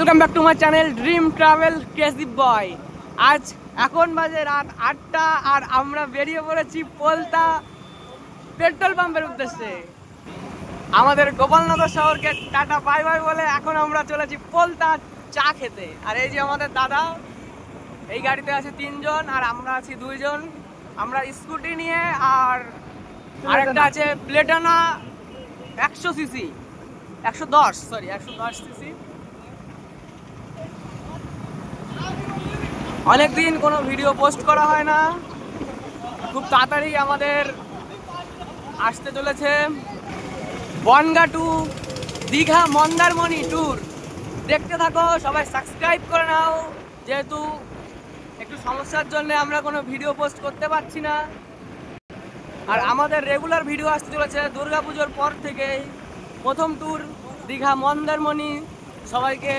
Welcome back to my channel dream travel crazy boy. আজ এখন বাজে রাত 8টা আর আমরা বেরিয়ে পড়েছি পোলতা পেট্রোল পাম্পের উদ্দেশ্যে। আমাদের গোপালনগর শহরকে টাটা বাই বাই বলে এখন আমরা চলেছি পোলতা চা খেতে। আর এই যে আমাদের দাদা, এই গাড়িতে আছে 3 জন আর আমরা আছি 2 জন। আমরা স্কুটি নিয়ে আর আরেকটা আছে প্লেটানা 100 সিসি 110 সিসি। অনেকদিন কোনো ভিডিও পোস্ট করা হয় না, খুব তাড়াতাড়ি আমাদের আসতে চলেছে বনগাঁ টু দীঘা মন্দারমণি ট্যুর। দেখতে থাকো, সবাই সাবস্ক্রাইব করে নাও, যেহেতু একটু সমস্যার জন্য আমরা কোনো ভিডিও পোস্ট করতে পারছি না। আর আমাদের রেগুলার ভিডিও আসতে চলেছে দুর্গাপুজোর পর থেকেই। প্রথম ট্যুর দীঘা মন্দারমণি, সবাইকে